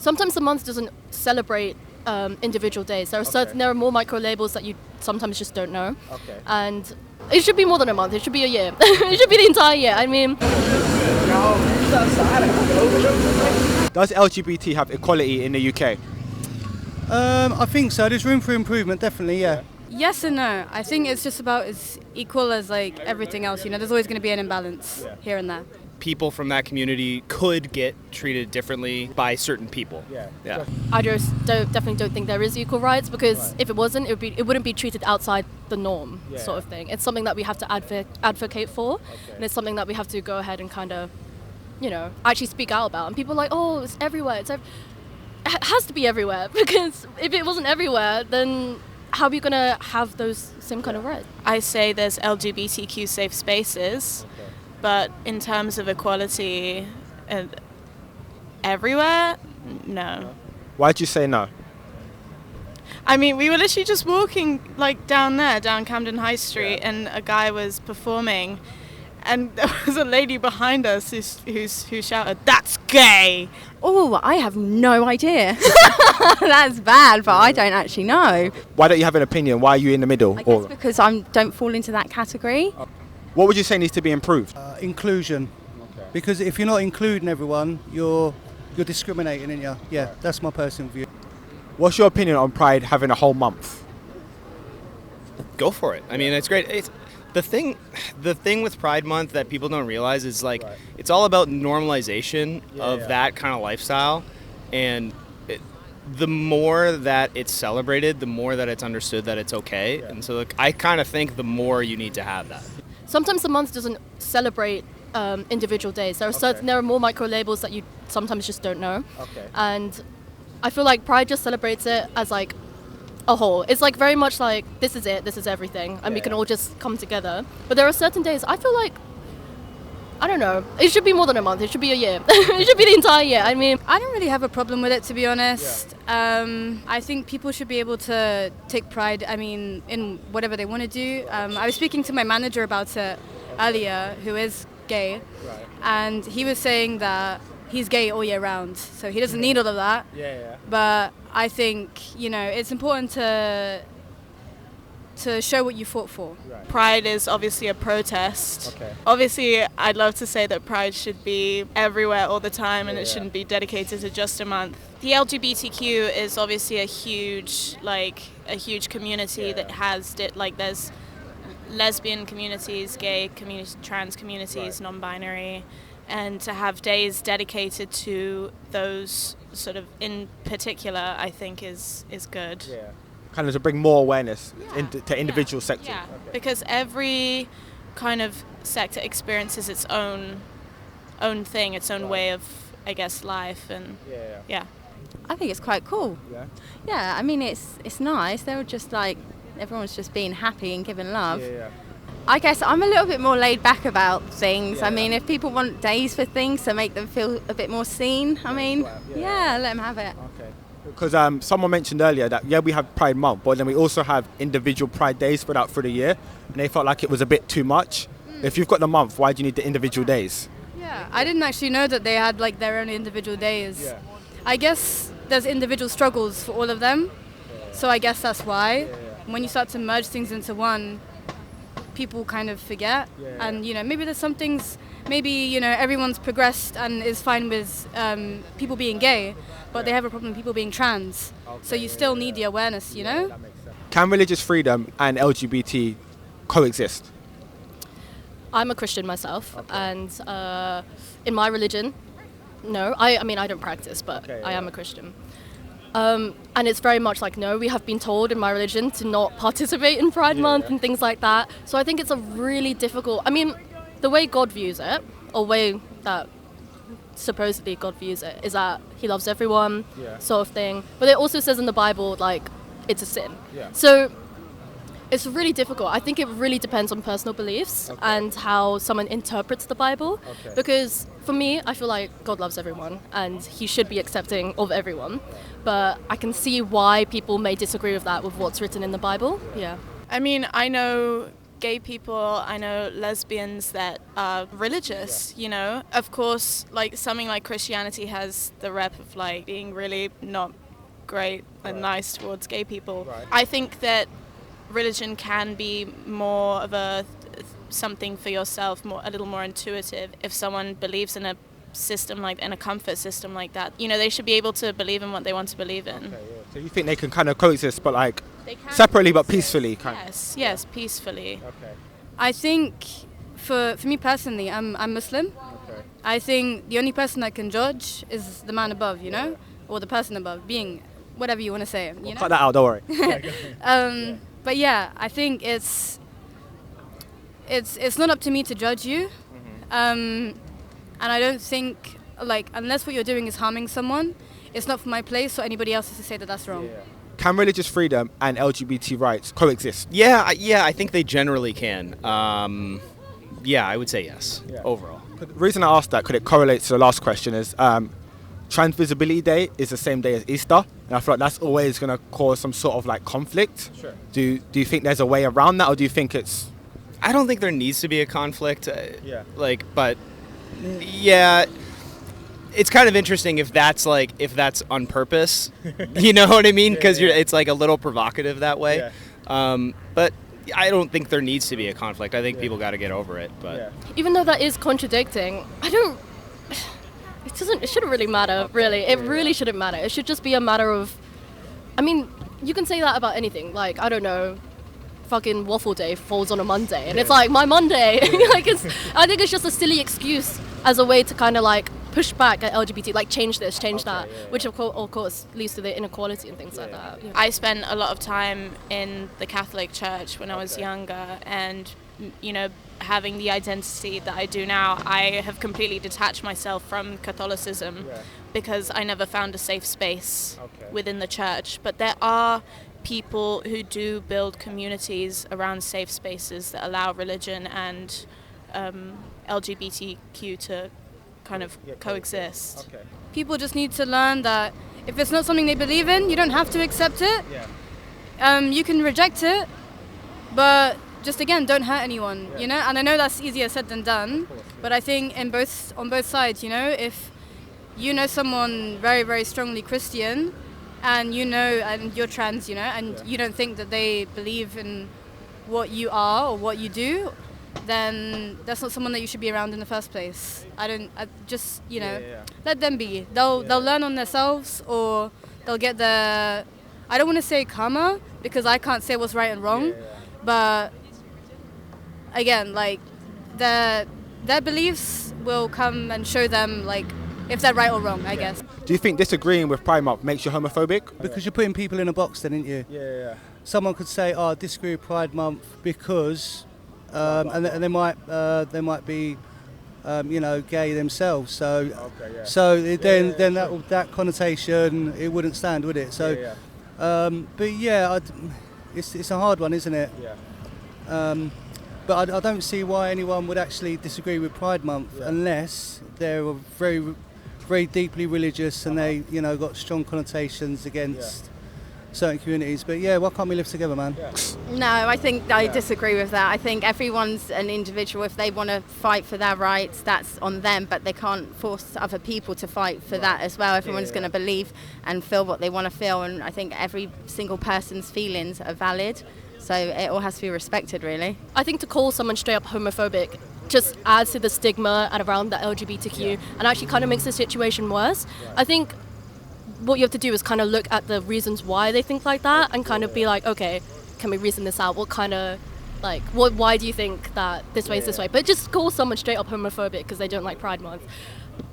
Sometimes the month doesn't celebrate individual days. There are more micro labels that you sometimes just don't know. Okay. And it should be more than a month. It should be a year. It should be the entire year. I mean, Does LGBT have equality in the UK? I think so. There's room for improvement, definitely, yeah. Yes and no. I think it's just about as equal as like everything else. There's always going to be an imbalance here and there. People from that community could get treated differently by certain people. Yeah. I definitely don't think there is equal rights, because if it wasn't, it wouldn't be treated outside the norm, sort of thing. It's something that we have to advocate for, and it's something that we have to go ahead and kind of, actually speak out about. And people are like, oh, it's everywhere. It has to be everywhere, because if it wasn't everywhere, then how are you going to have those same kind of rights? I say there's LGBTQ safe spaces, but in terms of equality everywhere, no. Why'd you say no? I mean, we were literally just walking down Camden High Street, and a guy was performing, and there was a lady behind us who shouted, "That's gay!" Oh, I have no idea. That's bad, but I don't actually know. Why don't you have an opinion? Why are you in the middle? I guess because I don't fall into that category. What would you say needs to be improved? Inclusion. Because if you're not including everyone, you're discriminating, aren't you? Yeah, that's my personal view. What's your opinion on Pride having a whole month? Go for it. I mean, it's great. The thing with Pride Month that people don't realize is it's all about normalization of that kind of lifestyle, and the more that it's celebrated, the more that it's understood that it's okay. And so I kind of think the more you need to have that. Sometimes the month doesn't celebrate individual days. There are more micro labels that you sometimes just don't know. And I feel like Pride just celebrates it as like a whole. It's like very much like, this is it, this is everything, and we can all just come together. But there are certain days, I feel like, I don't know, it should be more than a month. It should be a year. It should be the entire year. I mean, I don't really have a problem with it, to be honest. I think people should be able to take pride, in whatever they want to do. I was speaking to my manager about it earlier, who is gay, and he was saying that he's gay all year round, so he doesn't need all of that. But I think, it's important to show what you fought for. Pride is obviously a protest. Obviously, I'd love to say that Pride should be everywhere all the time, and it shouldn't be dedicated to just a month. The LGBTQ is obviously a huge community that has there's lesbian communities, gay communities, trans communities, non-binary, and to have days dedicated to those sort of in particular, I think is good. Kind of to bring more awareness to individual sectors. Yeah, because every kind of sector experiences its own thing, its own way of, I guess, life, and I think it's quite cool. Yeah, it's nice. They were just everyone's just being happy and giving love. I guess I'm a little bit more laid back about things. If people want days for things to make them feel a bit more seen, let them have it. Because someone mentioned earlier that, we have Pride Month, but then we also have individual Pride days spread out through the year, and they felt like it was a bit too much. If you've got the month, why do you need the individual days? Yeah, I didn't actually know that they had their own individual days. I guess there's individual struggles for all of them, so I guess that's why. When you start to merge things into one, people kind of forget, and maybe there's some things, everyone's progressed and is fine with people being gay, but they have a problem with people being trans, so you still need the awareness, Can religious freedom and LGBT coexist? I'm a Christian myself, and in my religion, no, I don't practice, but I am a Christian. And it's very much no, we have been told in my religion to not participate in Pride Month and things like that. So I think it's a really difficult, the way God views it, or way that supposedly God views it, is that he loves everyone, sort of thing. But it also says in the Bible, it's a sin. So it's really difficult. I think it really depends on personal beliefs and how someone interprets the Bible. Because for me, I feel like God loves everyone and he should be accepting of everyone. But I can see why people may disagree with that, with what's written in the Bible. I know gay people, I know lesbians that are religious, you know. Of course, like something like Christianity has the rep of like being really not great and nice towards gay people. I think that religion can be more of a something for yourself, a little more intuitive. If someone believes in a system like in a comfort system like that, you know, they should be able to believe in what they want to believe in. So you think they can kind of coexist, but like separately but peacefully? Yes, peacefully. I think for me personally, I'm Muslim. I think the only person that can judge is the man above, you know, or the person above, being whatever you want to say. You know? Cut that out, don't worry. But yeah, I think it's not up to me to judge you, and I don't think, like, unless what you're doing is harming someone, it's not for my place or anybody else's to say that that's wrong. Can religious freedom and LGBT rights coexist? Yeah, I think they generally can. Yeah, I would say yes, overall. The reason I asked that, could it correlate to the last question, is Trans Visibility Day is the same day as Easter, and I feel like that's always going to cause some sort of like conflict. Sure. Do you think there's a way around that, or do you think it's... I don't think there needs to be a conflict. But yeah, it's kind of interesting if that's on purpose. You know what I mean? Because it's like a little provocative that way. But I don't think there needs to be a conflict. I think people got to get over it. But even though that is contradicting, it shouldn't really matter, really. It really shouldn't matter. It should just be a matter of, I mean, you can say that about anything. Like, I don't know, fucking waffle day falls on a Monday, and it's like, my Monday. Like, I think it's just a silly excuse as a way to kind of like push back at LGBT, like change this, change that, which of course leads to the inequality and things like that. I spent a lot of time in the Catholic Church when I was younger, and you know, having the identity that I do now, I have completely detached myself from Catholicism because I never found a safe space within the church. But there are people who do build communities around safe spaces that allow religion and LGBTQ to kind of coexist. People just need to learn that if it's not something they believe in, you don't have to accept it. You can reject it, but just again, don't hurt anyone, you know. And I know that's easier said than done, but I think on both sides, you know, if you know someone very, very strongly Christian, and and you're trans, you know, and you don't think that they believe in what you are or what you do, then that's not someone that you should be around in the first place. Let them be. They'll learn on themselves, or they'll get I don't want to say karma, because I can't say what's right and wrong, but again, like, their beliefs will come and show them, like, if they're right or wrong, I guess. Do you think disagreeing with Pride Month makes you homophobic? Because you're putting people in a box then, aren't you? Someone could say, I disagree with Pride Month because, and they might be, gay themselves. So then that connotation, it wouldn't stand, would it? So, but yeah, it's a hard one, isn't it? But I don't see why anyone would actually disagree with Pride Month unless they're very, very deeply religious and they, got strong connotations against certain communities. But yeah, why can't we live together, man? No, I think I disagree with that. I think everyone's an individual. If they want to fight for their rights, that's on them, but they can't force other people to fight for that as well. Everyone's going to believe and feel what they want to feel, and I think every single person's feelings are valid. So it all has to be respected, really. I think to call someone straight up homophobic just adds to the stigma around the LGBTQ and actually kind of makes the situation worse. I think what you have to do is kind of look at the reasons why they think like that and kind of be like, okay, can we reason this out? What kind of, like, why do you think that this way is this way? But just call someone straight up homophobic because they don't like Pride Month.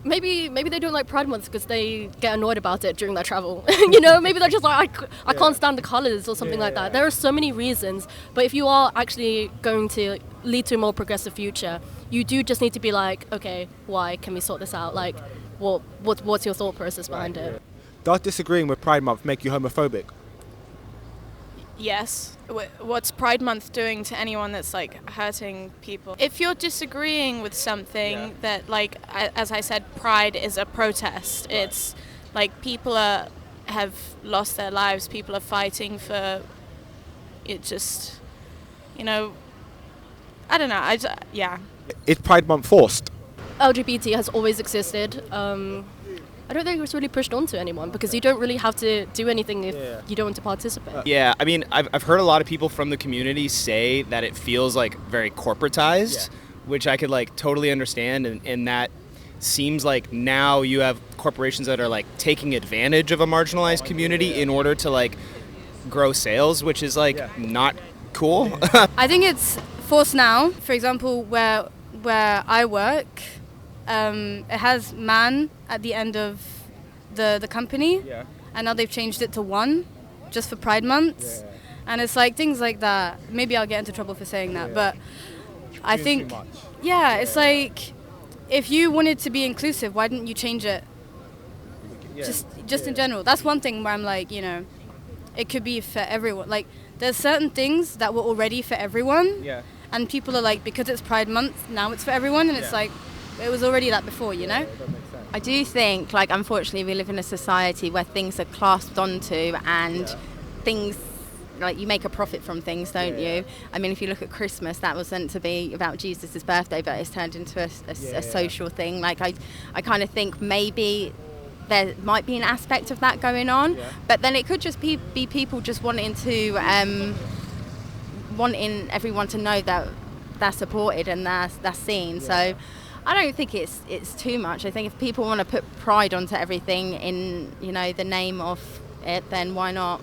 Maybe they don't like Pride Month because they get annoyed about it during their travel. You know, maybe they're just like, I can't stand the colours or something like that. There are so many reasons. But if you are actually going to lead to a more progressive future, you do just need to be like, okay, why? Can we sort this out? Like, what's your thought process behind it? Does disagreeing with Pride Month make you homophobic? Yes. What's Pride Month doing to anyone that's like hurting people? If you're disagreeing with something that, like, as I said, Pride is a protest. Right. It's like people have lost their lives. People are fighting for it. Just, I don't know. Yeah. Is Pride Month forced? LGBT has always existed. I don't think it was really pushed onto anyone because you don't really have to do anything if you don't want to participate. Yeah, I mean, I've heard a lot of people from the community say that it feels like very corporatized, which I could like totally understand, and that seems like now you have corporations that are like taking advantage of a marginalized community in order to like grow sales, which is like not cool. I think it's forced now. For example, where I work, it has man at the end of the company, and now they've changed it to one, just for Pride Month, and it's like things like that. Maybe I'll get into trouble for saying that, but I think, it's like, if you wanted to be inclusive, why didn't you change it? Just in general. That's one thing where I'm like, you know, it could be for everyone. Like, there's certain things that were already for everyone, and people are like, because it's Pride Month, now it's for everyone, and it's like, it was already that before, you know? I do think, like, unfortunately, we live in a society where things are clasped onto, and things, like, you make a profit from things, don't you? I mean, if you look at Christmas, that was meant to be about Jesus' birthday, but it's turned into a social thing. Like, I kind of think maybe there might be an aspect of that going on, but then it could just be people just wanting everyone to know that they're supported and they're seen. So I don't think it's too much. I think if people want to put pride onto everything in, you know, the name of it, then why not?